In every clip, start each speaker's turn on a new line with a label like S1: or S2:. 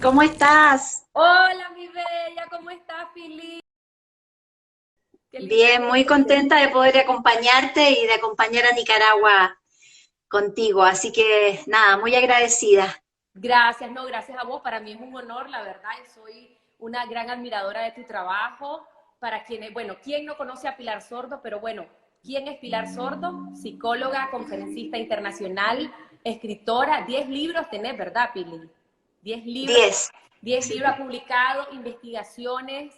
S1: ¿Cómo estás?
S2: Hola, mi bella, ¿cómo estás, Fili? Qué lindo
S1: Bien, muy
S2: verte.
S1: contenta de poder acompañarte y de acompañar a Nicaragua contigo. Así que nada, muy agradecida.
S2: Gracias, no, gracias a vos. Para mí es un honor, la verdad, y soy una gran admiradora de tu trabajo. Para quienes, bueno, ¿quién no conoce a Pilar Sordo? Pero bueno, ¿quién es Pilar Sordo? Psicóloga, conferencista internacional, escritora. 10 libros tenés, ¿verdad, Pili? 10 libros.
S1: 10.
S2: 10 libros
S1: Sí.
S2: ha publicado, investigaciones,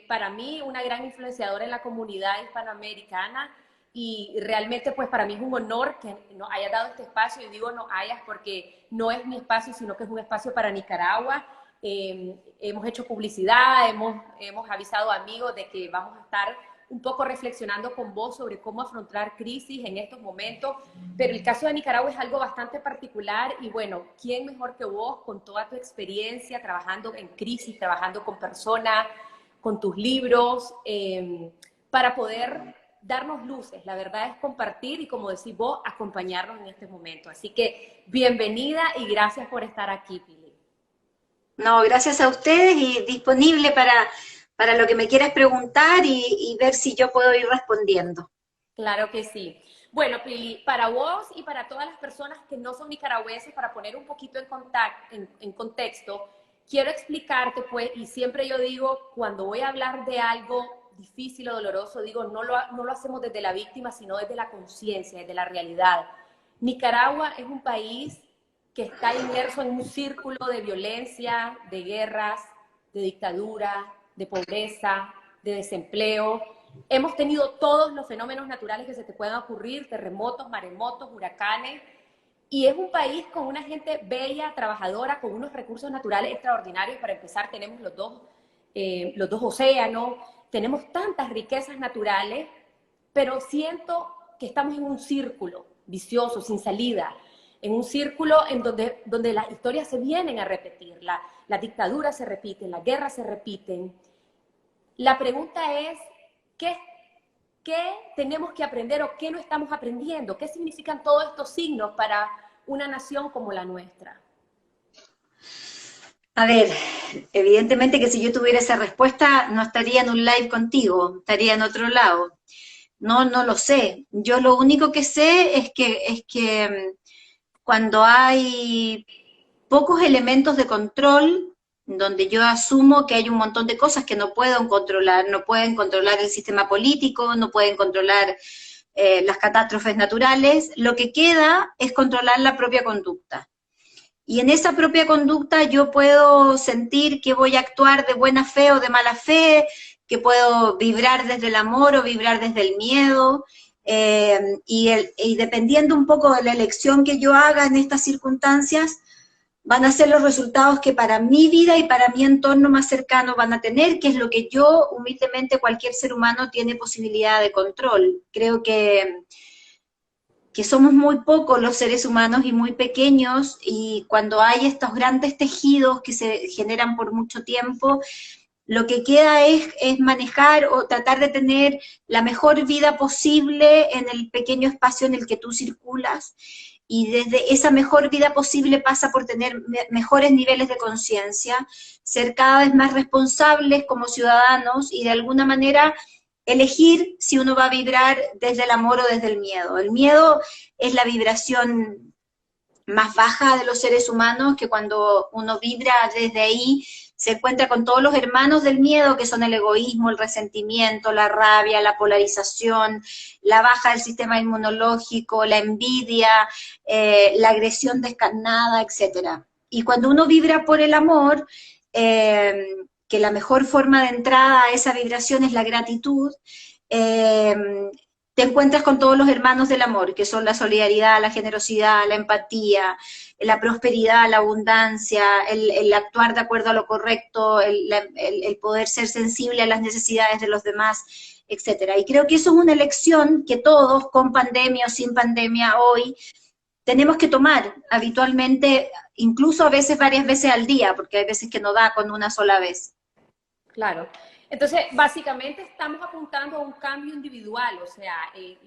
S2: para mí una gran influenciadora en la comunidad hispanoamericana y realmente pues para mí es un honor que nos hayas dado este espacio y digo no hayas porque no es mi espacio sino que es un espacio para Nicaragua. Hemos hecho publicidad, hemos avisado a amigos de que vamos a estar un poco reflexionando con vos sobre cómo afrontar crisis en estos momentos, pero el caso de Nicaragua es algo bastante particular y bueno, ¿quién mejor que vos con toda tu experiencia trabajando en crisis, trabajando con personas, con tus libros, para poder darnos luces? La verdad es compartir y como decís vos, acompañarnos en este momento. Así que bienvenida y gracias por estar aquí, Pili.
S1: No, gracias a ustedes y disponible para lo que me quieras preguntar y ver si yo puedo ir respondiendo.
S2: Claro que sí. Bueno, Pili, para vos y para todas las personas que no son nicaragüenses, para poner un poquito en contexto, quiero explicarte, pues, y siempre yo digo, cuando voy a hablar de algo difícil o doloroso, digo, no lo hacemos desde la víctima, sino desde la conciencia, desde la realidad. Nicaragua es un país que está inmerso en un círculo de violencia, de guerras, de dictadura, de pobreza, de desempleo. Hemos tenido todos los fenómenos naturales que se te puedan ocurrir, terremotos, maremotos, huracanes, y es un país con una gente bella, trabajadora, con unos recursos naturales extraordinarios. Para empezar, tenemos los dos océanos, tenemos tantas riquezas naturales, pero siento que estamos en un círculo vicioso, sin salida, en un círculo en donde las historias se vienen a repetir, la dictadura se repite, las guerras se repiten. La pregunta es, ¿qué, ¿qué tenemos que aprender o qué no estamos aprendiendo? ¿Qué significan todos estos signos para una nación como la nuestra?
S1: A ver, evidentemente que si yo tuviera esa respuesta no estaría en un live contigo, estaría en otro lado. No, no lo sé. Yo lo único que sé es que cuando hay pocos elementos de control, donde yo asumo que hay un montón de cosas que no pueden controlar, no pueden controlar el sistema político, no pueden controlar las catástrofes naturales, lo que queda es controlar la propia conducta. Y en esa propia conducta yo puedo sentir que voy a actuar de buena fe o de mala fe, que puedo vibrar desde el amor o vibrar desde el miedo, y dependiendo un poco de la elección que yo haga en estas circunstancias, van a ser los resultados que para mi vida y para mi entorno más cercano van a tener, que es lo que yo, humildemente, cualquier ser humano tiene posibilidad de control. Creo que somos muy pocos los seres humanos y muy pequeños, y cuando hay estos grandes tejidos que se generan por mucho tiempo, lo que queda es manejar o tratar de tener la mejor vida posible en el pequeño espacio en el que tú circulas. Y desde esa mejor vida posible pasa por tener mejores niveles de conciencia, ser cada vez más responsables como ciudadanos y de alguna manera elegir si uno va a vibrar desde el amor o desde el miedo. El miedo es la vibración más baja de los seres humanos, que cuando uno vibra desde ahí se encuentra con todos los hermanos del miedo, que son el egoísmo, el resentimiento, la rabia, la polarización, la baja del sistema inmunológico, la envidia, la agresión descarnada, etcétera. Y cuando uno vibra por el amor, que la mejor forma de entrada a esa vibración es la gratitud, eh, te encuentras con todos los hermanos del amor, que son la solidaridad, la generosidad, la empatía, la prosperidad, la abundancia, el actuar de acuerdo a lo correcto, el poder ser sensible a las necesidades de los demás, etcétera. Y creo que eso es una elección que todos, con pandemia o sin pandemia, hoy tenemos que tomar habitualmente, incluso a veces varias veces al día, porque hay veces que no da con una sola vez.
S2: Claro. Entonces, básicamente estamos apuntando a un cambio individual, o sea,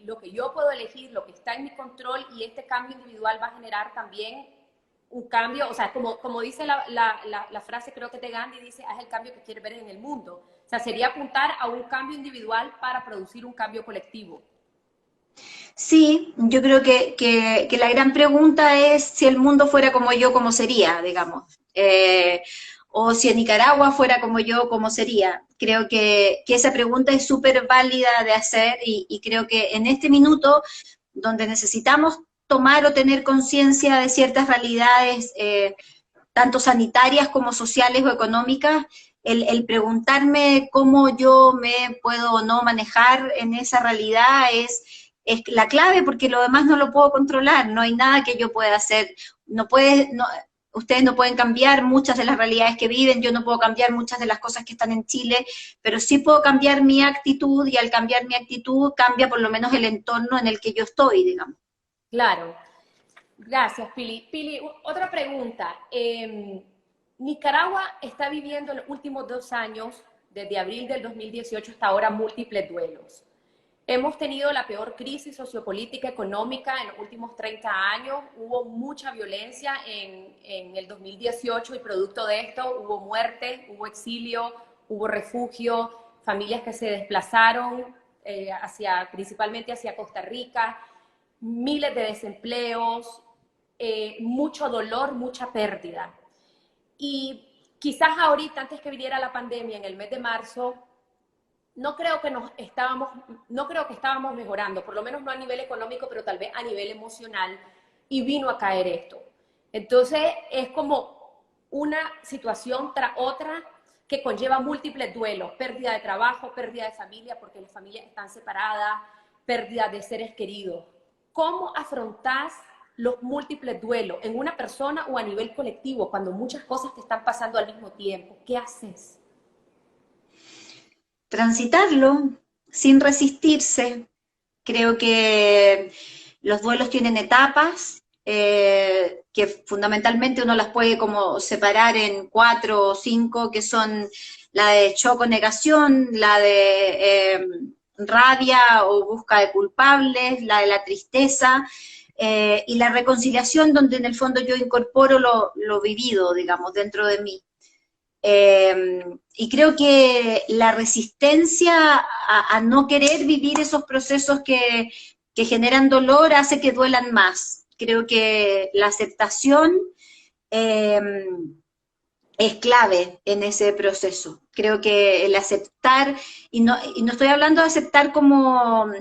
S2: lo que yo puedo elegir, lo que está en mi control, y este cambio individual va a generar también un cambio, o sea, como dice la frase, creo que de Gandhi, dice, haz el cambio que quieres ver en el mundo. O sea, sería apuntar a un cambio individual para producir un cambio colectivo.
S1: Sí, yo creo que la gran pregunta es si el mundo fuera como yo, ¿cómo sería, digamos? O si en Nicaragua fuera como yo, ¿cómo sería? Creo que esa pregunta es súper válida de hacer y creo que en este minuto, donde necesitamos tomar o tener conciencia de ciertas realidades, tanto sanitarias como sociales o económicas, el preguntarme cómo yo me puedo o no manejar en esa realidad es la clave, porque lo demás no lo puedo controlar, no hay nada que yo pueda hacer, no puede, no, ustedes no pueden cambiar muchas de las realidades que viven, yo no puedo cambiar muchas de las cosas que están en Chile, pero sí puedo cambiar mi actitud y al cambiar mi actitud cambia por lo menos el entorno en el que yo estoy, digamos.
S2: Claro. Gracias, Pili. Pili, otra pregunta. Nicaragua está viviendo en los últimos 2 años, desde abril del 2018 hasta ahora, múltiples duelos. Hemos tenido la peor crisis sociopolítica económica en los últimos 30 años. Hubo mucha violencia en el 2018 y producto de esto hubo muerte, hubo exilio, hubo refugio, familias que se desplazaron principalmente hacia Costa Rica, miles de desempleos, mucho dolor, mucha pérdida. Y quizás ahorita, antes que viniera la pandemia, en el mes de marzo, no creo que estábamos mejorando, por lo menos no a nivel económico, pero tal vez a nivel emocional, y vino a caer esto. Entonces, es como una situación tras otra que conlleva múltiples duelos, pérdida de trabajo, pérdida de familia, porque las familias están separadas, pérdida de seres queridos. ¿Cómo afrontás los múltiples duelos en una persona o a nivel colectivo cuando muchas cosas te están pasando al mismo tiempo? ¿Qué haces?
S1: Transitarlo sin resistirse. Creo que los duelos tienen etapas, que fundamentalmente uno las puede como separar en 4 o 5, que son la de shock o negación, la de rabia o busca de culpables, la de la tristeza, y la reconciliación, donde en el fondo yo incorporo lo vivido, digamos, dentro de mí. Y creo que la resistencia a no querer vivir esos procesos que generan dolor hace que duelan más. Creo que la aceptación eh, es clave en ese proceso. Creo que el aceptar, y no estoy hablando de aceptar como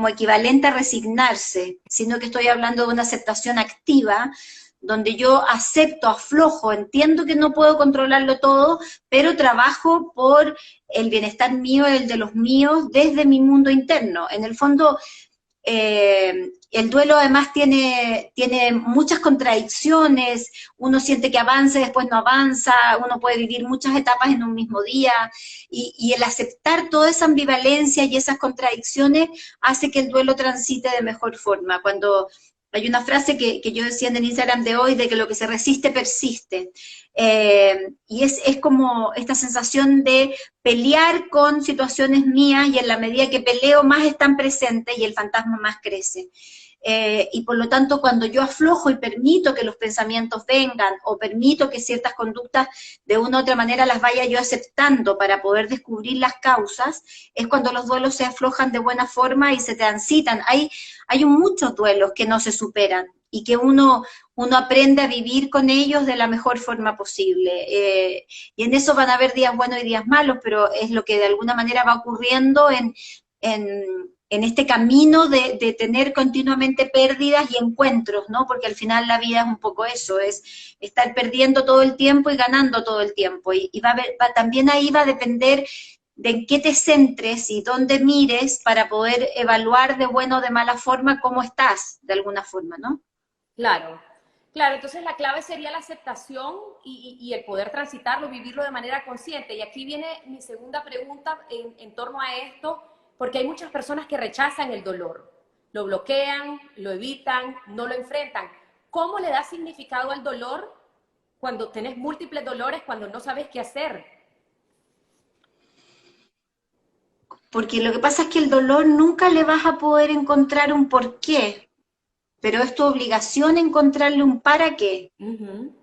S1: equivalente a resignarse, sino que estoy hablando de una aceptación activa, donde yo acepto, aflojo, entiendo que no puedo controlarlo todo, pero trabajo por el bienestar mío y el de los míos desde mi mundo interno. En el fondo, el duelo además tiene muchas contradicciones, uno siente que avanza y después no avanza, uno puede vivir muchas etapas en un mismo día, y el aceptar toda esa ambivalencia y esas contradicciones hace que el duelo transite de mejor forma. Cuando hay una frase que yo decía en el Instagram de hoy, de que lo que se resiste persiste. Y es como esta sensación de pelear con situaciones mías, y en la medida que peleo más están presentes y el fantasma más crece. Y por lo tanto, cuando yo aflojo y permito que los pensamientos vengan, o permito que ciertas conductas de una u otra manera las vaya yo aceptando para poder descubrir las causas, es cuando los duelos se aflojan de buena forma y se transitan. Hay muchos duelos que no se superan y que uno aprende a vivir con ellos de la mejor forma posible. Y en eso van a haber días buenos y días malos, pero es lo que de alguna manera va ocurriendo en este camino de tener continuamente pérdidas y encuentros, ¿no? Porque al final la vida es un poco eso, es estar perdiendo todo el tiempo y ganando todo el tiempo. Y también ahí va a depender de en qué te centres y dónde mires para poder evaluar de buena o de mala forma cómo estás, de alguna forma, ¿no?
S2: Claro, claro, entonces la clave sería la aceptación y el poder transitarlo, vivirlo de manera consciente. Y aquí viene mi segunda pregunta en torno a esto, porque hay muchas personas que rechazan el dolor, lo bloquean, lo evitan, no lo enfrentan. ¿Cómo le das significado al dolor cuando tenés múltiples dolores, cuando no sabes qué hacer?
S1: Porque lo que pasa es que el dolor nunca le vas a poder encontrar un porqué. pero es tu obligación encontrarle un para qué.
S2: Ujú.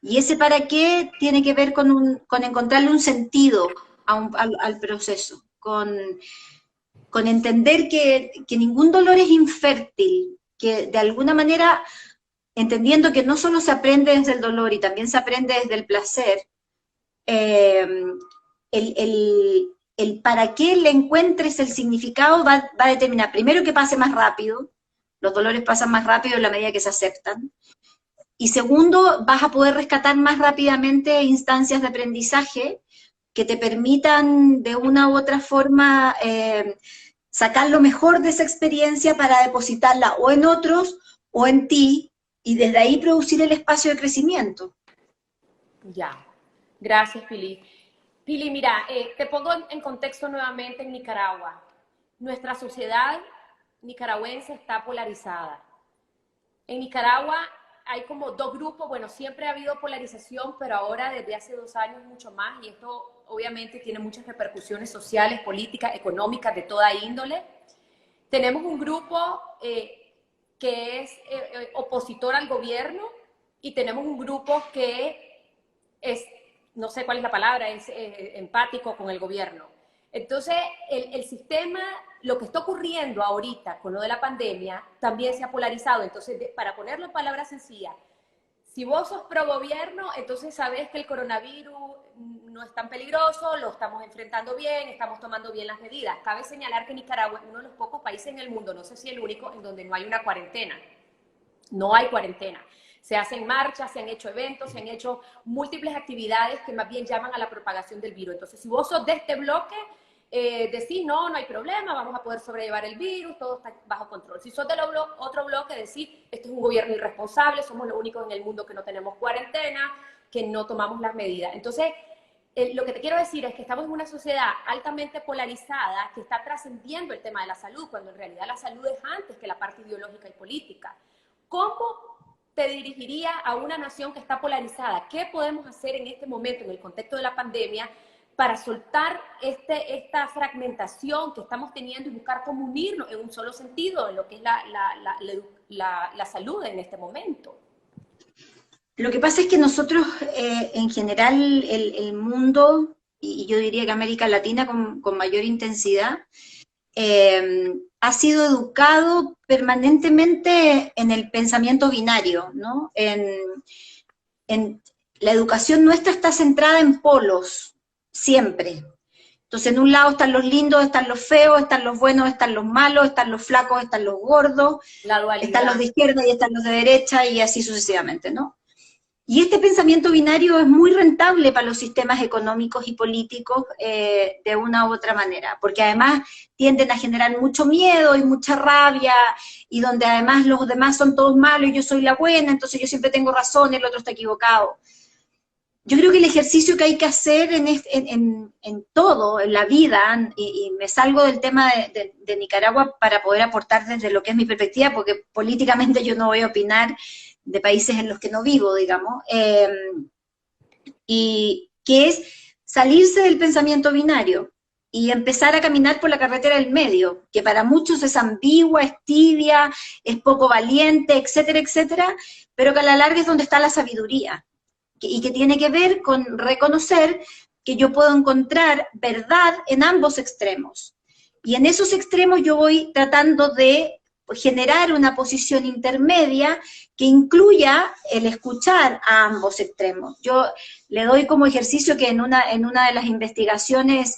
S1: Y ese para qué tiene que ver con encontrarle un sentido al proceso, con entender que ningún dolor es infértil, que de alguna manera, entendiendo que no solo se aprende desde el dolor y también se aprende desde el placer, eh, el para qué le encuentres el significado va a determinar, primero, que pase más rápido, los dolores pasan más rápido en la medida que se aceptan, y segundo, vas a poder rescatar más rápidamente instancias de aprendizaje que te permitan de una u otra forma sacar lo mejor de esa experiencia para depositarla o en otros o en ti, y desde ahí producir el espacio de crecimiento.
S2: Ya, gracias, Pili. Pili, mira, te pongo en contexto nuevamente en Nicaragua. Nuestra sociedad nicaragüense está polarizada. En Nicaragua hay como dos grupos, bueno, siempre ha habido polarización, pero ahora desde hace 2 años mucho más, y esto obviamente tiene muchas repercusiones sociales, políticas, económicas, de toda índole. Tenemos un grupo que es opositor al gobierno, y tenemos un grupo que es, no sé cuál es la palabra, es empático con el gobierno. Entonces, el sistema, lo que está ocurriendo ahorita con lo de la pandemia, también se ha polarizado. Entonces, para ponerlo en palabras sencillas, si vos sos pro gobierno, entonces sabés que el coronavirus no es tan peligroso, lo estamos enfrentando bien, estamos tomando bien las medidas. Cabe señalar que Nicaragua es uno de los pocos países en el mundo, no sé si el único, en donde no hay una cuarentena. No hay cuarentena. Se hacen marchas, se han hecho eventos, se han hecho múltiples actividades que más bien llaman a la propagación del virus. Entonces, si vos sos de este bloque, decís, no, no hay problema, vamos a poder sobrellevar el virus, todo está bajo control. Si sos del otro bloque, decís, esto es un gobierno irresponsable, somos los únicos en el mundo que no tenemos cuarentena, que no tomamos las medidas. Entonces, lo que te quiero decir es que estamos en una sociedad altamente polarizada que está trascendiendo el tema de la salud, cuando en realidad la salud es antes que la parte ideológica y política. ¿Cómo te dirigiría a una nación que está polarizada? ¿Qué podemos hacer en este momento, en el contexto de la pandemia, para soltar esta fragmentación que estamos teniendo y buscar cómo unirnos en un solo sentido en lo que es la salud en este momento?
S1: Lo que pasa es que nosotros, en general, el mundo, y yo diría que América Latina con mayor intensidad, ha sido educado permanentemente en el pensamiento binario, ¿no? La educación nuestra está centrada en polos, siempre. Entonces, en un lado están los lindos, están los feos, están los buenos, están los malos, están los flacos, están los gordos,
S2: La dualidad.
S1: están los de izquierda y están los de derecha, y así sucesivamente, ¿no? Y este pensamiento binario es muy rentable para los sistemas económicos y políticos de una u otra manera, porque además tienden a generar mucho miedo y mucha rabia, y donde además los demás son todos malos y yo soy la buena, entonces yo siempre tengo razón y el otro está equivocado. Yo creo que el ejercicio que hay que hacer en todo, en la vida, y me salgo del tema de Nicaragua para poder aportar desde lo que es mi perspectiva, porque políticamente yo no voy a opinar de países en los que no vivo, digamos, y que es salirse del pensamiento binario y empezar a caminar por la carretera del medio, que para muchos es ambigua, es tibia, es poco valiente, etcétera, etcétera, pero que a la larga es donde está la sabiduría, y que tiene que ver con reconocer que yo puedo encontrar verdad en ambos extremos. Y en esos extremos yo voy tratando de generar una posición intermedia que incluya el escuchar a ambos extremos. Yo le doy como ejercicio que en una de las investigaciones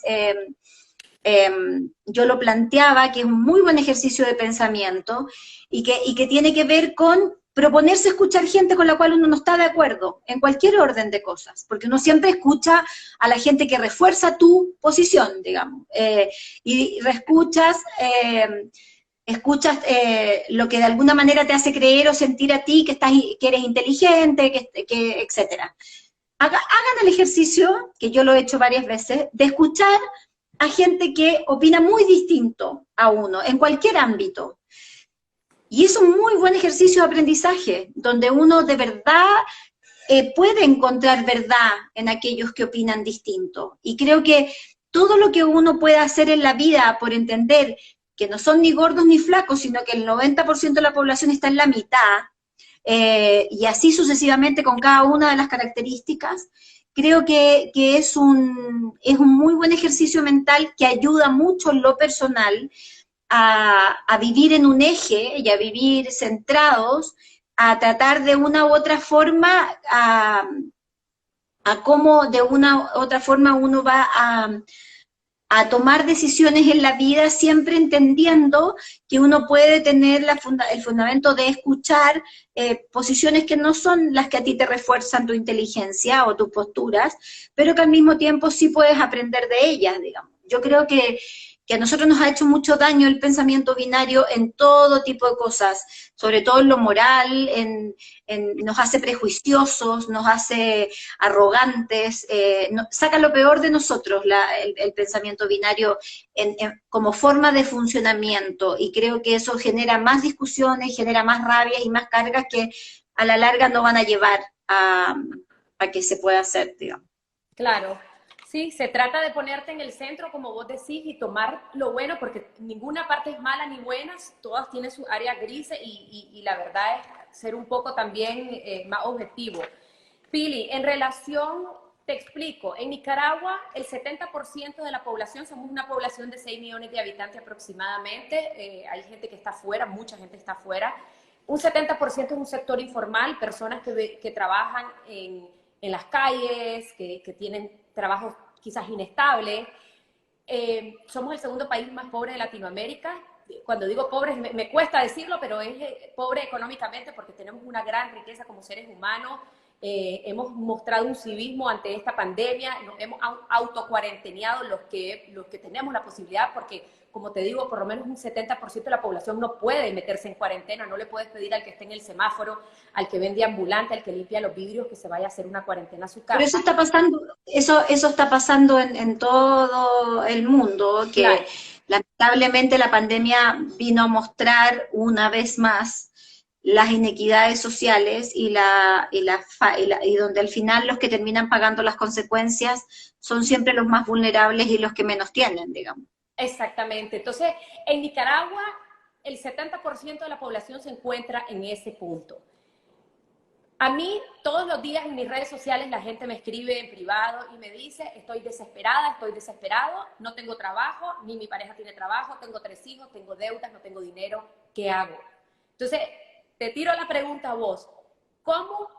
S1: yo lo planteaba, que es un muy buen ejercicio de pensamiento, y que tiene que ver con proponerse escuchar gente con la cual uno no está de acuerdo, en cualquier orden de cosas, porque uno siempre escucha a la gente que refuerza tu posición, digamos, y escuchas lo que de alguna manera te hace creer o sentir a ti que eres inteligente, etcétera. Hagan el ejercicio, que yo lo he hecho varias veces, de escuchar a gente que opina muy distinto a uno, en cualquier ámbito. Y es un muy buen ejercicio de aprendizaje, donde uno de verdad puede encontrar verdad en aquellos que opinan distinto. Y creo que todo lo que uno pueda hacer en la vida por entender que no son ni gordos ni flacos, sino que el 90% de la población está en la mitad, y así sucesivamente con cada una de las características, creo que es un muy buen ejercicio mental que ayuda mucho en lo personal a vivir en un eje y a vivir centrados, a tratar de una u otra forma a cómo de una u otra forma uno va a tomar decisiones en la vida, siempre entendiendo que uno puede tener el fundamento de escuchar posiciones que no son las que a ti te refuerzan tu inteligencia o tus posturas, pero que al mismo tiempo sí puedes aprender de ellas, digamos. Yo creo que a nosotros nos ha hecho mucho daño el pensamiento binario en todo tipo de cosas, sobre todo en lo moral, nos hace prejuiciosos, nos hace arrogantes, saca lo peor de nosotros el pensamiento binario como forma de funcionamiento, y creo que eso genera más discusiones, genera más rabias y más cargas que a la larga no van a llevar a que se pueda hacer, digamos.
S2: Claro, sí, se trata de ponerte en el centro, como vos decís, y tomar lo bueno, porque ninguna parte es mala ni buena, todas tienen sus áreas grises y la verdad es ser un poco también más objetivo. Pili, en relación, te explico, en Nicaragua el 70% de la población, somos una población de 6 millones de habitantes aproximadamente, hay gente que está afuera, mucha gente está afuera, un 70% es un sector informal, personas que trabajan en las calles, que tienen trabajos quizás inestables. Somos el segundo país más pobre de Latinoamérica. Cuando digo pobre, me cuesta decirlo, pero es pobre económicamente porque tenemos una gran riqueza como seres humanos. Hemos mostrado un civismo ante esta pandemia, nos hemos autocuarenteneado los que tenemos la posibilidad, porque, como te digo, por lo menos un 70% de la población no puede meterse en cuarentena, no le puedes pedir al que esté en el semáforo, al que vende ambulante, al que limpia los vidrios, que se vaya a hacer una cuarentena a su
S1: Pero
S2: casa.
S1: eso está pasando en todo el mundo, que
S2: Claro.
S1: lamentablemente la pandemia vino a mostrar una vez más las inequidades sociales y donde al final los que terminan pagando las consecuencias son siempre los más vulnerables y los que menos tienen, digamos.
S2: Exactamente. Entonces, en Nicaragua, el 70% de la población se encuentra en ese punto. A mí, todos los días en mis redes sociales, la gente me escribe en privado y me dice, estoy desesperada, estoy desesperado, no tengo trabajo, ni mi pareja tiene trabajo, tengo 3 hijos, tengo deudas, no tengo dinero, ¿qué hago? Entonces, te tiro la pregunta a vos, ¿cómo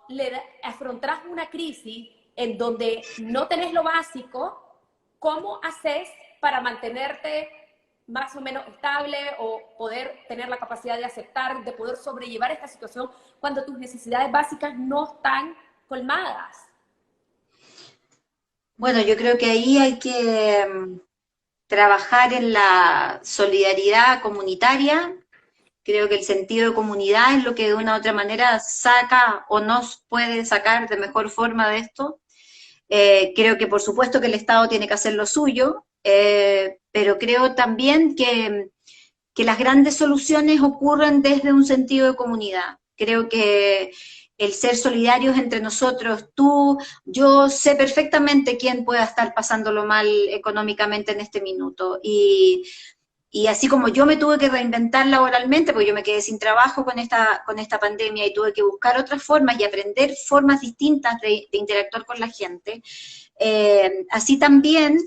S2: afrontás una crisis en donde no tenés lo básico? ¿Cómo haces para mantenerte más o menos estable o poder tener la capacidad de aceptar, de poder sobrellevar esta situación cuando tus necesidades básicas no están colmadas?
S1: Bueno, yo creo que ahí hay que trabajar en la solidaridad comunitaria. Creo que el sentido de comunidad es lo que de una u otra manera saca o nos puede sacar de mejor forma de esto. Creo que por supuesto que el Estado tiene que hacer lo suyo, pero creo también que las grandes soluciones ocurren desde un sentido de comunidad. Creo que el ser solidarios entre nosotros, tú, yo sé perfectamente quién pueda estar pasándolo mal económicamente en este minuto. Y así como yo me tuve que reinventar laboralmente, porque yo me quedé sin trabajo con esta pandemia y tuve que buscar otras formas y aprender formas distintas de interactuar con la gente, así también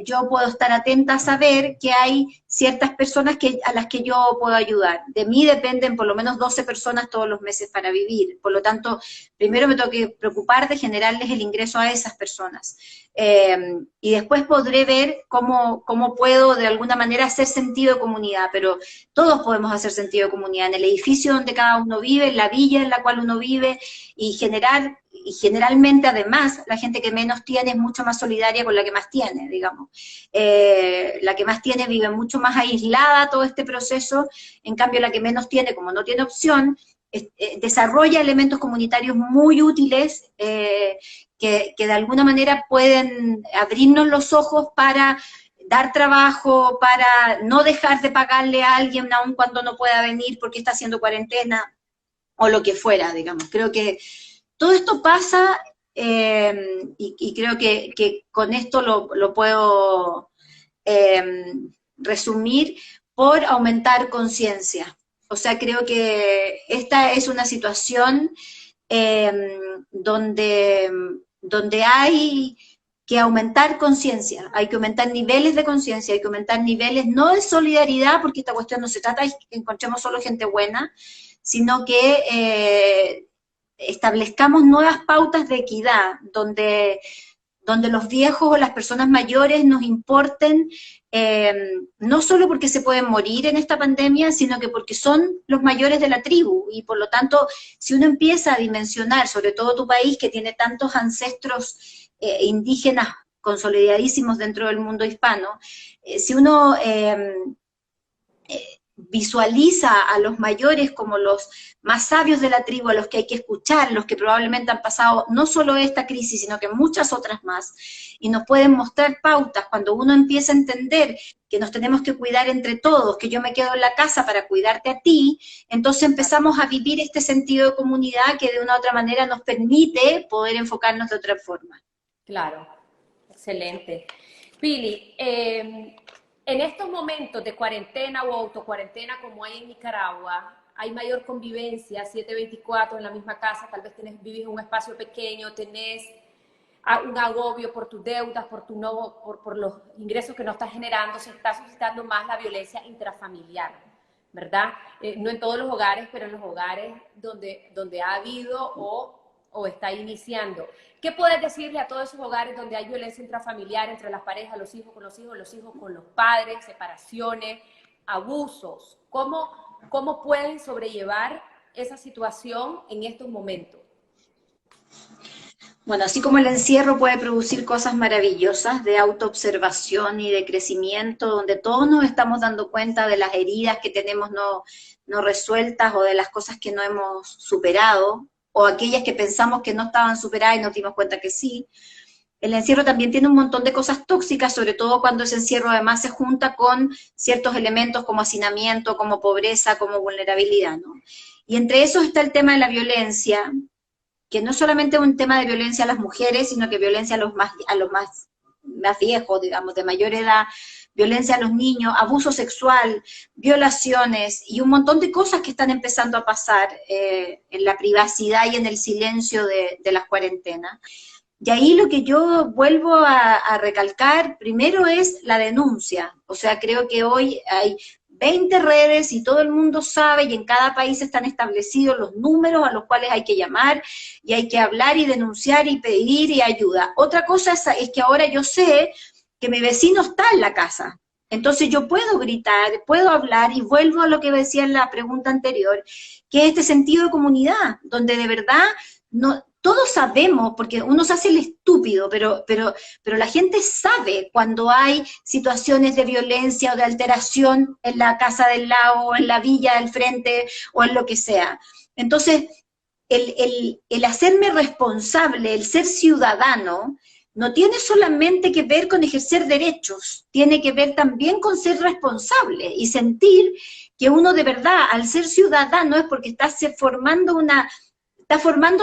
S1: yo puedo estar atenta a saber que hay ciertas personas a las que yo puedo ayudar. De mí dependen por lo menos 12 personas todos los meses para vivir. Por lo tanto, primero me tengo que preocupar de generarles el ingreso a esas personas. Y después podré ver cómo puedo de alguna manera hacer sentido de comunidad, pero todos podemos hacer sentido de comunidad en el edificio donde cada uno vive, en la villa en la cual uno vive, y generalmente además la gente que menos tiene es mucho más solidaria con la que más tiene, digamos. La que más tiene vive mucho más aislada todo este proceso, en cambio la que menos tiene, como no tiene opción, desarrolla elementos comunitarios muy útiles que de alguna manera pueden abrirnos los ojos para dar trabajo, para no dejar de pagarle a alguien aun cuando no pueda venir porque está haciendo cuarentena o lo que fuera, digamos. Creo que todo esto pasa y creo que con esto lo puedo resumir por aumentar conciencia. O sea, creo que esta es una situación donde, donde hay que aumentar conciencia, hay que aumentar niveles de conciencia, hay que aumentar niveles no de solidaridad, porque esta cuestión no se trata de que encontremos solo gente buena, sino que establezcamos nuevas pautas de equidad, donde los viejos o las personas mayores nos importen, no solo porque se pueden morir en esta pandemia, sino que porque son los mayores de la tribu, y por lo tanto, si uno empieza a dimensionar, sobre todo tu país, que tiene tantos ancestros indígenas consolidadísimos dentro del mundo hispano, si uno visualiza a los mayores como los más sabios de la tribu, a los que hay que escuchar, los que probablemente han pasado no solo esta crisis, sino que muchas otras más, y nos pueden mostrar pautas. Cuando uno empieza a entender que nos tenemos que cuidar entre todos, que yo me quedo en la casa para cuidarte a ti, entonces empezamos a vivir este sentido de comunidad que de una u otra manera nos permite poder enfocarnos de otra forma.
S2: Claro, excelente. Pili, en estos momentos de cuarentena o autocuarentena como hay en Nicaragua, hay mayor convivencia, 7/24 en la misma casa, tal vez vives en un espacio pequeño, tenés un agobio por tus deudas, por los ingresos que no estás generando, se está suscitando más la violencia intrafamiliar, ¿verdad? No en todos los hogares, pero en los hogares donde ha habido o está iniciando. ¿Qué puedes decirle a todos esos hogares donde hay violencia intrafamiliar entre las parejas, los hijos con los hijos con los padres, separaciones, abusos? ¿Cómo pueden sobrellevar esa situación en estos momentos?
S1: Bueno, así como el encierro puede producir cosas maravillosas de autoobservación y de crecimiento, donde todos nos estamos dando cuenta de las heridas que tenemos no resueltas o de las cosas que no hemos superado, o aquellas que pensamos que no estaban superadas y nos dimos cuenta que sí. El encierro también tiene un montón de cosas tóxicas, sobre todo cuando ese encierro además se junta con ciertos elementos como hacinamiento, como pobreza, como vulnerabilidad, ¿no? Y entre esos está el tema de la violencia, que no solamente es un tema de violencia a las mujeres, sino que violencia más viejos, digamos, de mayor edad, violencia a los niños, abuso sexual, violaciones y un montón de cosas que están empezando a pasar en la privacidad y en el silencio de las cuarentenas. Y ahí lo que yo vuelvo a recalcar primero es la denuncia. O sea, creo que hoy hay 20 redes y todo el mundo sabe, y en cada país están establecidos los números a los cuales hay que llamar y hay que hablar y denunciar y pedir y ayuda. Otra cosa es que ahora yo sé que mi vecino está en la casa. Entonces yo puedo gritar, puedo hablar, y vuelvo a lo que decía en la pregunta anterior, que es este sentido de comunidad, donde de verdad no, todos sabemos, porque uno se hace el estúpido, pero la gente sabe cuando hay situaciones de violencia o de alteración en la casa del lado, o en la villa del frente, o en lo que sea. Entonces, el hacerme responsable, el ser ciudadano, no tiene solamente que ver con ejercer derechos, tiene que ver también con ser responsable y sentir que uno de verdad, al ser ciudadano, es porque está formando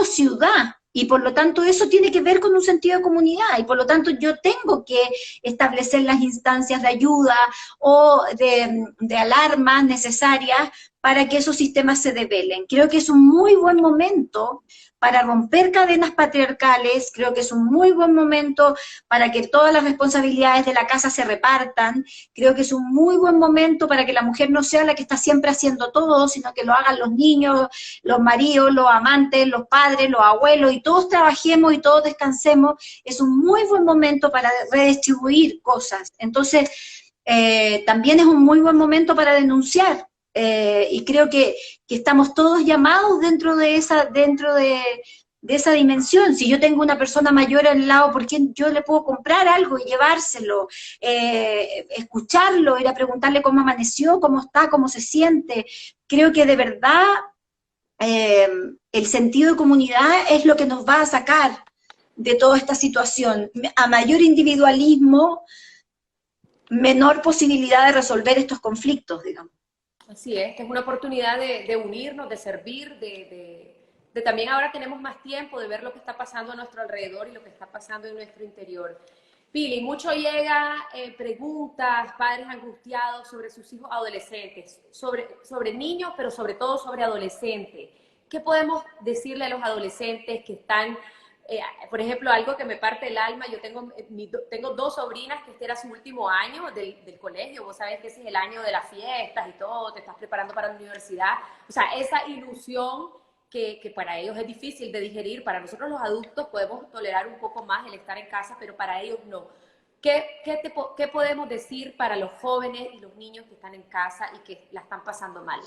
S1: ciudad, y por lo tanto eso tiene que ver con un sentido de comunidad, y por lo tanto yo tengo que establecer las instancias de ayuda o de alarmas necesarias para que esos sistemas se develen. Creo que es un muy buen momento para romper cadenas patriarcales, creo que es un muy buen momento para que todas las responsabilidades de la casa se repartan, creo que es un muy buen momento para que la mujer no sea la que está siempre haciendo todo, sino que lo hagan los niños, los maridos, los amantes, los padres, los abuelos, y todos trabajemos y todos descansemos. Es un muy buen momento para redistribuir cosas. Entonces, también es un muy buen momento para denunciar. Y creo que estamos todos llamados dentro de esa dimensión. Si yo tengo una persona mayor al lado, ¿por qué yo le puedo comprar algo y llevárselo? Escucharlo, ir a preguntarle cómo amaneció, cómo está, cómo se siente. Creo que de verdad el sentido de comunidad es lo que nos va a sacar de toda esta situación. A mayor individualismo, menor posibilidad de resolver estos conflictos, digamos.
S2: Así es, que es una oportunidad de unirnos, de servir, de también ahora tenemos más tiempo de ver lo que está pasando a nuestro alrededor y lo que está pasando en nuestro interior. Pili, mucho llega preguntas, padres angustiados sobre sus hijos adolescentes, sobre niños, pero sobre todo sobre adolescentes. ¿Qué podemos decirle a los adolescentes que están, por ejemplo, algo que me parte el alma? Yo tengo dos sobrinas que este era su último año del colegio. Vos sabés que ese es el año de las fiestas y todo, te estás preparando para la universidad. O sea, esa ilusión que para ellos es difícil de digerir. Para nosotros los adultos podemos tolerar un poco más el estar en casa, pero para ellos no. ¿Qué podemos decir para los jóvenes y los niños que están en casa y que la están pasando mal?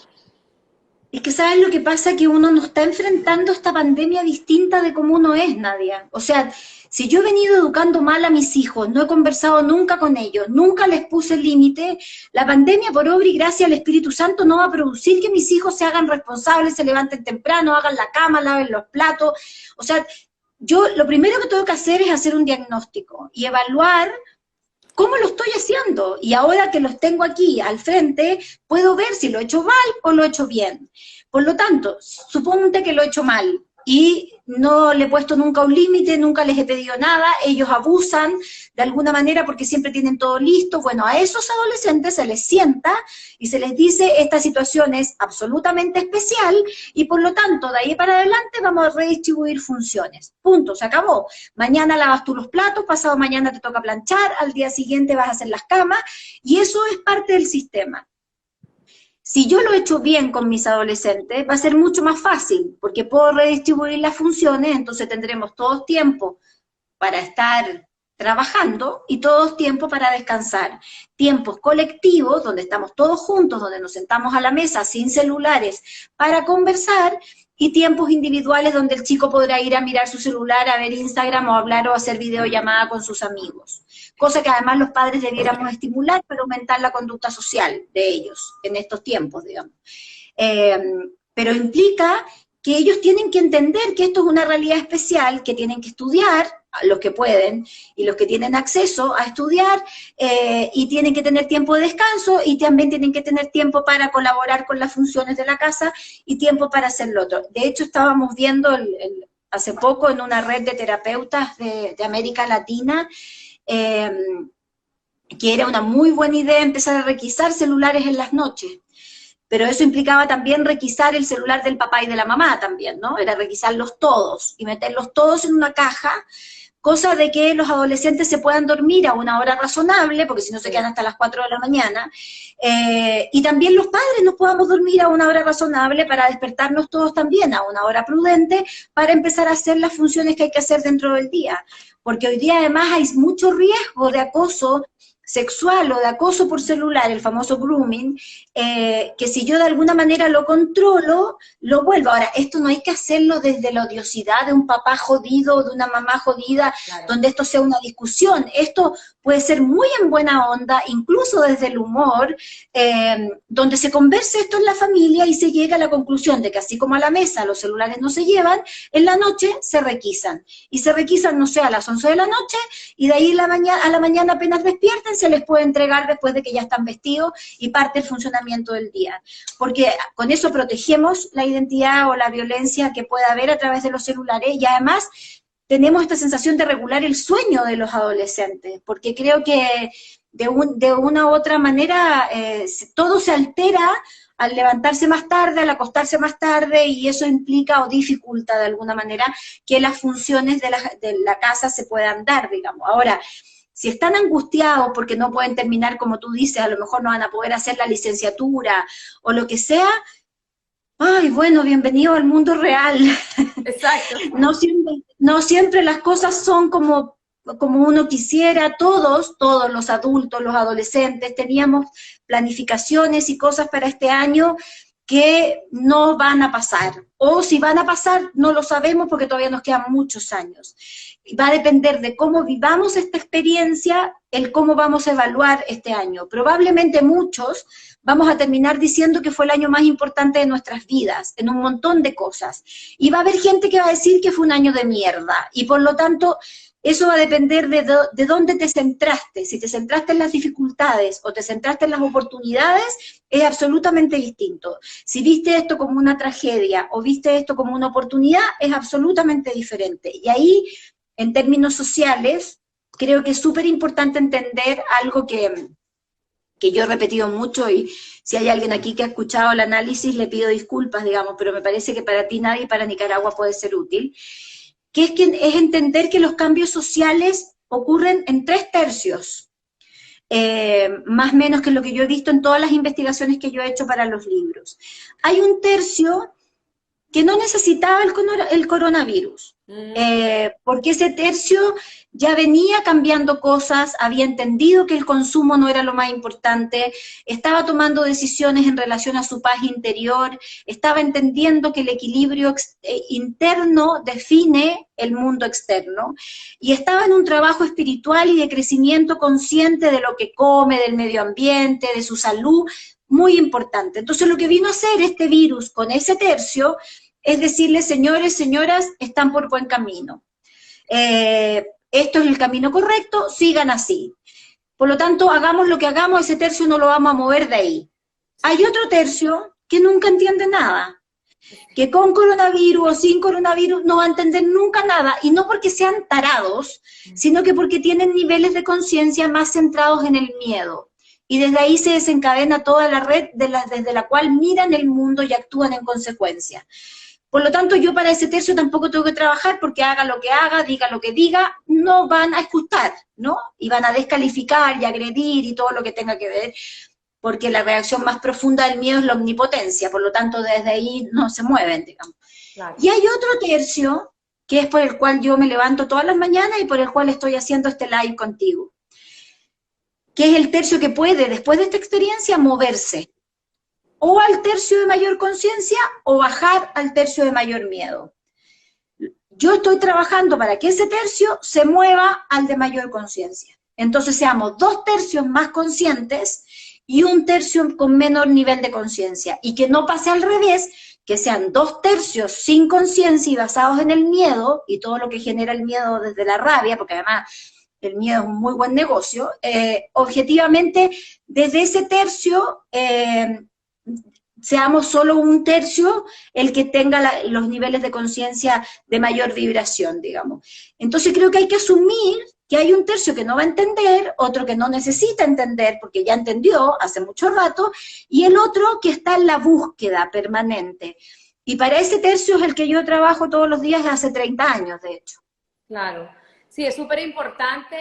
S1: Es que ¿sabes lo que pasa? Que uno no está enfrentando esta pandemia distinta de cómo uno es, Nadia. O sea, si yo he venido educando mal a mis hijos, no he conversado nunca con ellos, nunca les puse el límite, la pandemia, por obra y gracia del Espíritu Santo, no va a producir que mis hijos se hagan responsables, se levanten temprano, hagan la cama, laven los platos. O sea, yo lo primero que tengo que hacer es hacer un diagnóstico y evaluar cómo lo estoy haciendo. Y ahora que los tengo aquí al frente, puedo ver si lo he hecho mal o lo he hecho bien. Por lo tanto, suponte que lo he hecho mal y no le he puesto nunca un límite, nunca les he pedido nada, ellos abusan de alguna manera porque siempre tienen todo listo. Bueno, a esos adolescentes se les sienta y se les dice, esta situación es absolutamente especial y por lo tanto, de ahí para adelante vamos a redistribuir funciones. Punto, se acabó. Mañana lavas tú los platos, pasado mañana te toca planchar, al día siguiente vas a hacer las camas y eso es parte del sistema. Si yo lo he hecho bien con mis adolescentes, va a ser mucho más fácil, porque puedo redistribuir las funciones, entonces tendremos todo tiempo para estar trabajando y todo tiempo para descansar. Tiempos colectivos, donde estamos todos juntos, donde nos sentamos a la mesa sin celulares para conversar, y tiempos individuales donde el chico podrá ir a mirar su celular, a ver Instagram o hablar o hacer videollamada con sus amigos. Cosa que además los padres debiéramos estimular para aumentar la conducta social de ellos en estos tiempos, digamos. Pero implica que ellos tienen que entender que esto es una realidad especial, que tienen que estudiar, los que pueden, y los que tienen acceso a estudiar, y tienen que tener tiempo de descanso, y también tienen que tener tiempo para colaborar con las funciones de la casa, y tiempo para hacer lo otro. De hecho, estábamos viendo hace poco en una red de terapeutas de América Latina, que era una muy buena idea empezar a requisar celulares en las noches. Pero eso implicaba también requisar el celular del papá y de la mamá también, ¿no? Era requisarlos todos y meterlos todos en una caja, cosa de que los adolescentes se puedan dormir a una hora razonable, porque si no se quedan hasta las 4 de la mañana, y también los padres nos podamos dormir a una hora razonable para despertarnos todos también a una hora prudente, para empezar a hacer las funciones que hay que hacer dentro del día. Porque hoy día además hay mucho riesgo de acoso sexual o de acoso por celular, el famoso grooming, que si yo de alguna manera lo controlo, lo vuelvo. Ahora, esto no hay que hacerlo desde la odiosidad de un papá jodido o de una mamá jodida, claro, donde esto sea una discusión. Esto puede ser muy en buena onda, incluso desde el humor, donde se converse esto en la familia y se llega a la conclusión de que así como a la mesa los celulares no se llevan, en la noche se requisan. Y se requisan, no sé, a las 11 de la noche, y de ahí a la mañana apenas despierten, se les puede entregar después de que ya están vestidos y parte el funcionamiento del día. Porque con eso protegemos la identidad o la violencia que pueda haber a través de los celulares, y además tenemos esta sensación de regular el sueño de los adolescentes, porque creo que de una u otra manera todo se altera al levantarse más tarde, al acostarse más tarde, y eso implica o dificulta de alguna manera que las funciones de la casa se puedan dar, digamos. Ahora, si están angustiados porque no pueden terminar, como tú dices, a lo mejor no van a poder hacer la licenciatura o lo que sea, ay, bueno, bienvenido al mundo real.
S2: Exacto.
S1: No siempre las cosas son como uno quisiera. Todos los adultos, los adolescentes, teníamos planificaciones y cosas para este año que no van a pasar. O si van a pasar, no lo sabemos porque todavía nos quedan muchos años. Va a depender de cómo vivamos esta experiencia, el cómo vamos a evaluar este año. Probablemente muchos vamos a terminar diciendo que fue el año más importante de nuestras vidas, en un montón de cosas. Y va a haber gente que va a decir que fue un año de mierda. Y por lo tanto, eso va a depender de dónde te centraste. Si te centraste en las dificultades o te centraste en las oportunidades, es absolutamente distinto. Si viste esto como una tragedia o viste esto como una oportunidad, es absolutamente diferente. Y ahí, en términos sociales, creo que es súper importante entender algo que yo he repetido mucho, y si hay alguien aquí que ha escuchado el análisis, le pido disculpas, digamos, pero me parece que para ti nadie y para Nicaragua puede ser útil, que es entender que los cambios sociales ocurren en 3/3, más o menos que lo que yo he visto en todas las investigaciones que yo he hecho para los libros. Hay un tercio que no necesitaba el coronavirus, porque ese tercio ya venía cambiando cosas, había entendido que el consumo no era lo más importante, estaba tomando decisiones en relación a su paz interior, estaba entendiendo que el equilibrio interno define el mundo externo, y estaba en un trabajo espiritual y de crecimiento consciente de lo que come, del medio ambiente, de su salud, muy importante. Entonces lo que vino a hacer este virus con ese tercio es decirle, señores, señoras, están por buen camino. Esto es el camino correcto, sigan así. Por lo tanto, hagamos lo que hagamos, ese tercio no lo vamos a mover de ahí. Hay otro tercio que nunca entiende nada, que con coronavirus o sin coronavirus no va a entender nunca nada, y no porque sean tarados, sino que porque tienen niveles de conciencia más centrados en el miedo. Y desde ahí se desencadena toda la red desde la cual miran el mundo y actúan en consecuencia. Por lo tanto, yo para ese tercio tampoco tengo que trabajar, porque haga lo que haga, diga lo que diga, no van a escuchar, ¿no? Y van a descalificar y agredir y todo lo que tenga que ver, porque la reacción más profunda del miedo es la omnipotencia, por lo tanto desde ahí no se mueven, digamos. Claro. Y hay otro tercio, que es por el cual yo me levanto todas las mañanas y por el cual estoy haciendo este live contigo, que es el tercio que puede, después de esta experiencia, moverse o al tercio de mayor conciencia o bajar al tercio de mayor miedo. Yo estoy trabajando para que ese tercio se mueva al de mayor conciencia. Entonces seamos 2/3 más conscientes y 1/3 con menor nivel de conciencia. Y que no pase al revés, que sean 2/3 sin conciencia y basados en el miedo, y todo lo que genera el miedo desde la rabia, porque además el miedo es un muy buen negocio, objetivamente desde ese tercio seamos solo 1/3 el que tenga los niveles de conciencia de mayor vibración, digamos. Entonces creo que hay que asumir que hay un tercio que no va a entender, otro que no necesita entender porque ya entendió hace mucho rato, y el otro que está en la búsqueda permanente. Y para ese tercio es el que yo trabajo todos los días hace 30 años, de hecho.
S2: Claro. Sí, es súper importante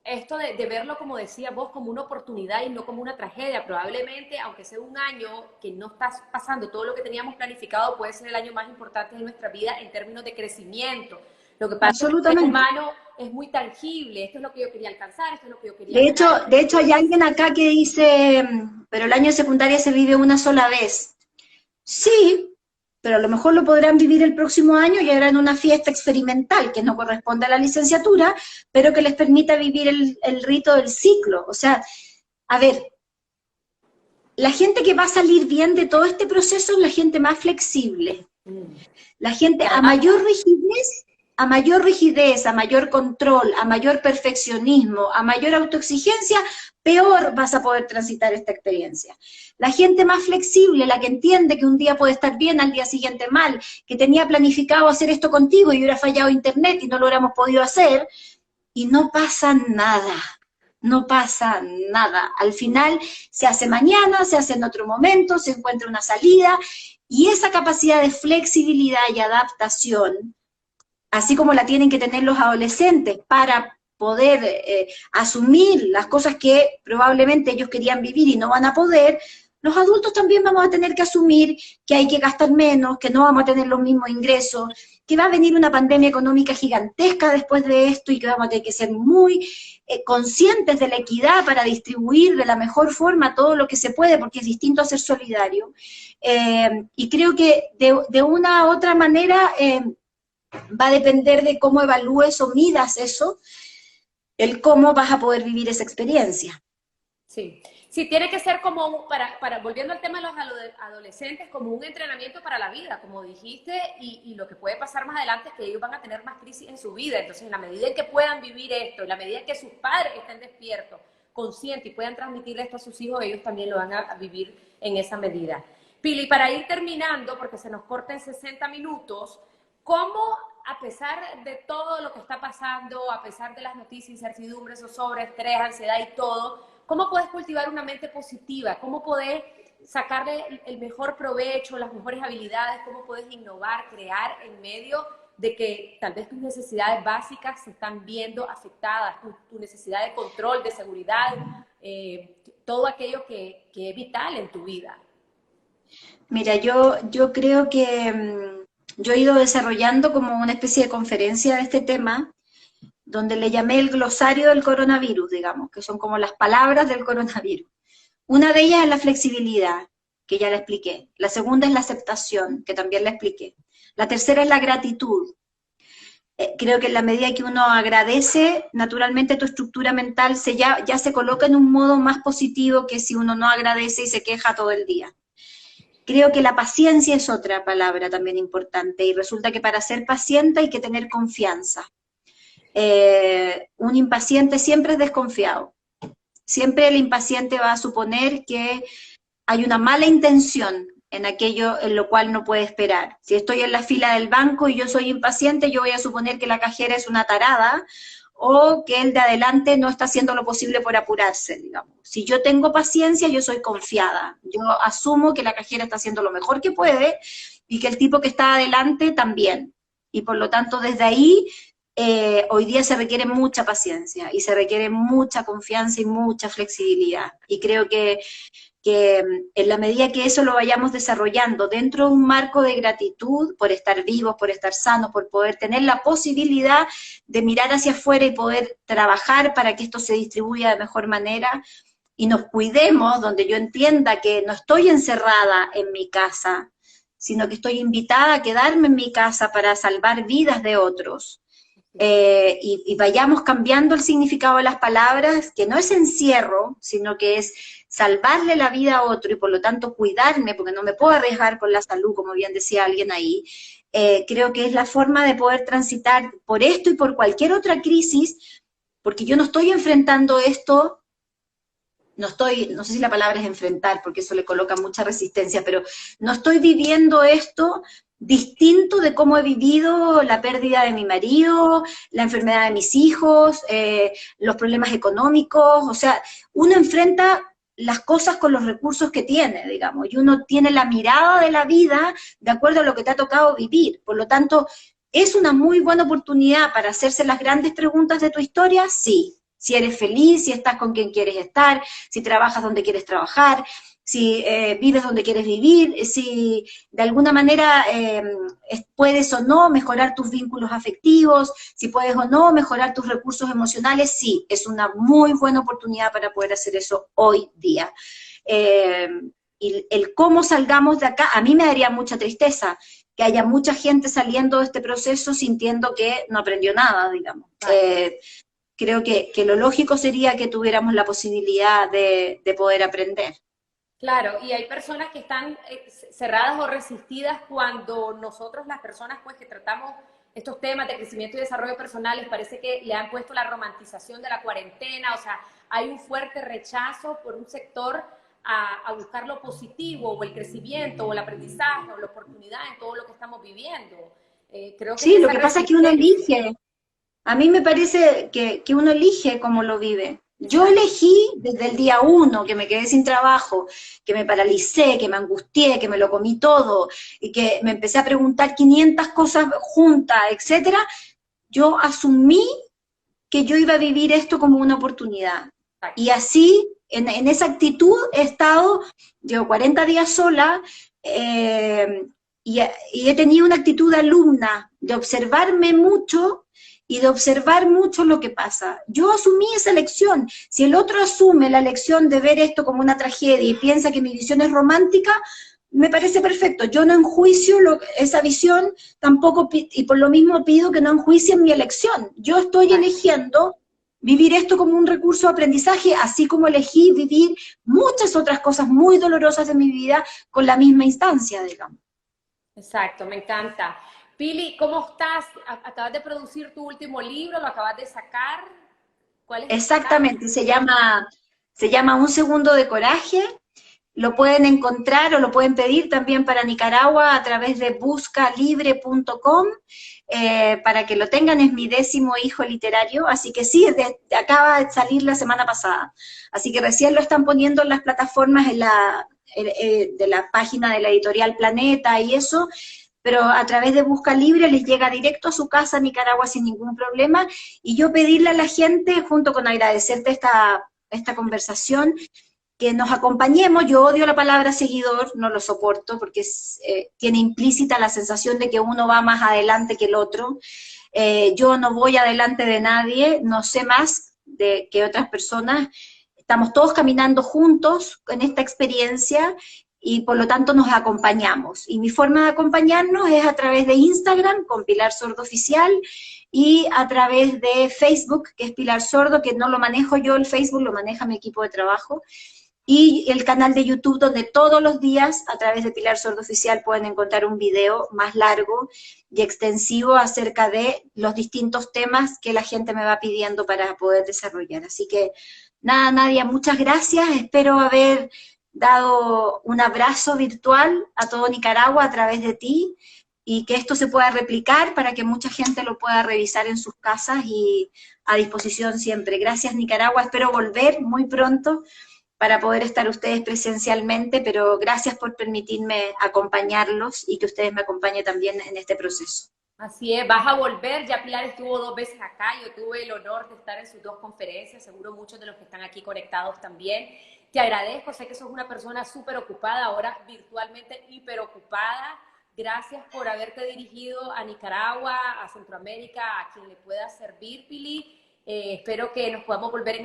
S2: esto de verlo, como decías vos, como una oportunidad y no como una tragedia. Probablemente, aunque sea un año que no está pasando todo lo que teníamos planificado, puede ser el año más importante de nuestra vida en términos de crecimiento. Lo que pasa es que el ser humano es muy tangible. Esto es lo que yo quería alcanzar, esto es lo que yo quería ganar.
S1: De hecho, hay alguien acá que dice, pero el año de secundaria se vive una sola vez. Sí, pero a lo mejor lo podrán vivir el próximo año y harán una fiesta experimental que no corresponde a la licenciatura, pero que les permita vivir el rito del ciclo. O sea, a ver, la gente que va a salir bien de todo este proceso es la gente más flexible. La gente a mayor rigidez, a mayor control, a mayor perfeccionismo, a mayor autoexigencia, peor vas a poder transitar esta experiencia. La gente más flexible, la que entiende que un día puede estar bien, al día siguiente mal, que tenía planificado hacer esto contigo y hubiera fallado internet y no lo hubiéramos podido hacer, y no pasa nada. No pasa nada. Al final se hace mañana, se hace en otro momento, se encuentra una salida, y esa capacidad de flexibilidad y adaptación, así como la tienen que tener los adolescentes para poder asumir las cosas que probablemente ellos querían vivir y no van a poder, los adultos también vamos a tener que asumir que hay que gastar menos, que no vamos a tener los mismos ingresos, que va a venir una pandemia económica gigantesca después de esto y que vamos a tener que ser muy conscientes de la equidad para distribuir de la mejor forma todo lo que se puede, porque es distinto a ser solidario. Y creo que de una u otra manera va a depender de cómo evalúes o midas eso, el cómo vas a poder vivir esa experiencia.
S2: Sí, sí, tiene que ser como, volviendo al tema de los adolescentes, como un entrenamiento para la vida, como dijiste, y lo que puede pasar más adelante es que ellos van a tener más crisis en su vida. Entonces, en la medida en que puedan vivir esto, en la medida en que sus padres estén despiertos, conscientes y puedan transmitirle esto a sus hijos, ellos también lo van a vivir en esa medida. Pili, para ir terminando, porque se nos corta en 60 minutos, ¿cómo a pesar de todo lo que está pasando, a pesar de las noticias, incertidumbres, zozobra, estrés, ansiedad y todo, ¿cómo puedes cultivar una mente positiva? ¿Cómo puedes sacarle el mejor provecho, las mejores habilidades? ¿Cómo puedes innovar, crear en medio de que tal vez tus necesidades básicas se están viendo afectadas, tu necesidad de control, de seguridad, todo aquello que es vital en tu vida?
S1: Mira, yo creo que yo he ido desarrollando como una especie de conferencia de este tema, donde le llamé el glosario del coronavirus, digamos, que son como las palabras del coronavirus. Una de ellas es la flexibilidad, que ya la expliqué. La segunda es la aceptación, que también la expliqué. La tercera es la gratitud. Creo que en la medida que uno agradece, naturalmente tu estructura mental ya se coloca en un modo más positivo que si uno no agradece y se queja todo el día. Creo que la paciencia es otra palabra también importante, y resulta que para ser paciente hay que tener confianza. Un impaciente siempre es desconfiado. Siempre el impaciente va a suponer que hay una mala intención en aquello en lo cual no puede esperar. Si estoy en la fila del banco y yo soy impaciente, yo voy a suponer que la cajera es una tarada o que el de adelante no está haciendo lo posible por apurarse, digamos. Si yo tengo paciencia, yo soy confiada. Yo asumo que la cajera está haciendo lo mejor que puede y que el tipo que está adelante también. Y por lo tanto, desde ahí, hoy día se requiere mucha paciencia y se requiere mucha confianza y mucha flexibilidad. Y creo que en la medida que eso lo vayamos desarrollando dentro de un marco de gratitud por estar vivos, por estar sanos, por poder tener la posibilidad de mirar hacia afuera y poder trabajar para que esto se distribuya de mejor manera y nos cuidemos, donde yo entienda que no estoy encerrada en mi casa, sino que estoy invitada a quedarme en mi casa para salvar vidas de otros. Y vayamos cambiando el significado de las palabras, que no es encierro, sino que es salvarle la vida a otro y por lo tanto cuidarme, porque no me puedo arriesgar con la salud, como bien decía alguien ahí. Creo que es la forma de poder transitar por esto y por cualquier otra crisis, porque yo no estoy enfrentando esto, no sé si la palabra es enfrentar, porque eso le coloca mucha resistencia, pero no estoy viviendo esto distinto de cómo he vivido la pérdida de mi marido, la enfermedad de mis hijos, los problemas económicos. O sea, uno enfrenta las cosas con los recursos que tiene, digamos, y uno tiene la mirada de la vida de acuerdo a lo que te ha tocado vivir. Por lo tanto, ¿es una muy buena oportunidad para hacerse las grandes preguntas de tu historia? Sí. Si eres feliz, si estás con quien quieres estar, si trabajas donde quieres trabajar, si vives donde quieres vivir, si de alguna manera puedes o no mejorar tus vínculos afectivos, si puedes o no mejorar tus recursos emocionales, sí, es una muy buena oportunidad para poder hacer eso hoy día. Y el cómo salgamos de acá, a mí me daría mucha tristeza que haya mucha gente saliendo de este proceso sintiendo que no aprendió nada, digamos. Creo que lo lógico sería que tuviéramos la posibilidad de poder aprender.
S2: Claro, y hay personas que están cerradas o resistidas cuando nosotros, las personas pues que tratamos estos temas de crecimiento y desarrollo personal, les parece que le han puesto la romantización de la cuarentena. O sea, hay un fuerte rechazo por un sector a buscar lo positivo o el crecimiento o el aprendizaje o la oportunidad en todo lo que estamos viviendo. Creo que
S1: Sí,
S2: es
S1: lo
S2: esa
S1: que pasa es que uno
S2: resistencia.
S1: elige. A mí me parece que uno elige cómo lo vive. Yo
S2: Exacto.
S1: elegí desde el día uno que me quedé sin trabajo, que me paralicé, que me angustié, que me lo comí todo y que me empecé a preguntar 500 cosas juntas, etcétera. Yo asumí que yo iba a vivir esto como una oportunidad. Y
S2: Exacto.
S1: así, en esa actitud he estado, llevo 40 días sola, eh, y he tenido una actitud de alumna, de observarme mucho y de observar mucho lo que pasa. Yo asumí esa lección. Si el otro asume la lección de ver esto como una tragedia y piensa que mi visión es romántica, me parece perfecto. Yo no enjuicio esa visión tampoco, y por lo mismo pido que no enjuicien mi elección. Yo estoy
S2: Exacto.
S1: eligiendo vivir esto como un recurso de aprendizaje, así como elegí vivir muchas otras cosas muy dolorosas de mi vida con la misma instancia, digamos.
S2: Exacto, me encanta. Pili, ¿cómo estás? ¿Acabas de producir tu último libro? ¿Lo acabas de sacar? ¿Cuál es el estatus?
S1: Exactamente, se llama Un segundo de coraje. lo pueden encontrar o lo pueden pedir también para Nicaragua a través de buscalibre.com, para que lo tengan. Es mi 10º hijo literario, así que sí, acaba de salir la semana pasada. Así que recién lo están poniendo en las plataformas de la página de la editorial Planeta y eso, pero a través de Busca Libre les llega directo a su casa a Nicaragua sin ningún problema. Y yo pedirle a la gente, junto con agradecerte esta conversación, que nos acompañemos. Yo odio la palabra seguidor, no lo soporto, porque tiene implícita la sensación de que uno va más adelante que el otro. Yo no voy adelante de nadie, no sé más que otras personas. Estamos todos caminando juntos en esta experiencia y por lo tanto nos acompañamos. Y mi forma de acompañarnos es a través de Instagram, con Pilar Sordo Oficial, y a través de Facebook, que es Pilar Sordo, que no lo manejo yo, el Facebook lo maneja mi equipo de trabajo, y el canal de YouTube, donde todos los días, a través de Pilar Sordo Oficial, pueden encontrar un video más largo y extensivo acerca de los distintos temas que la gente me va pidiendo para poder desarrollar. Así que, nada, Nadia, muchas gracias. Espero haber dado un abrazo virtual a todo Nicaragua a través de ti, y que esto se pueda replicar para que mucha gente lo pueda revisar en sus casas, y a disposición siempre. Gracias, Nicaragua. Espero volver muy pronto para poder estar ustedes presencialmente, pero gracias por permitirme acompañarlos y que ustedes me acompañen también en este proceso.
S2: Así es, vas a volver. Ya Pilar estuvo 2 veces acá, yo tuve el honor de estar en sus 2 conferencias, seguro muchos de los que están aquí conectados también. Te agradezco, sé que sos una persona súper ocupada, ahora virtualmente hiperocupada. Gracias por haberte dirigido a Nicaragua, a Centroamérica, a quien le pueda servir, Pili. Espero que nos podamos volver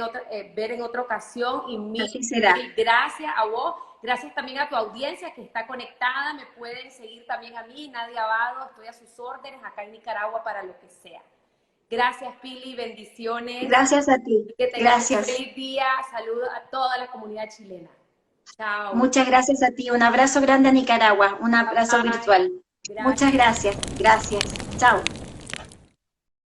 S2: ver en otra ocasión, y
S1: Así será.
S2: mil gracias a vos. Gracias también a tu audiencia que está conectada. Me pueden seguir también a mí, Nadia Abado. Estoy a sus órdenes acá en Nicaragua para lo que sea. Gracias, Pili. Bendiciones.
S1: Gracias a ti.
S2: Que tengas un
S1: Gracias.
S2: feliz día. Saludos a toda la comunidad chilena. Chao.
S1: Muchas gracias a ti. Un abrazo grande a Nicaragua. Un abrazo
S2: Bye.
S1: virtual.
S2: Gracias.
S1: Muchas gracias. Gracias. Chao.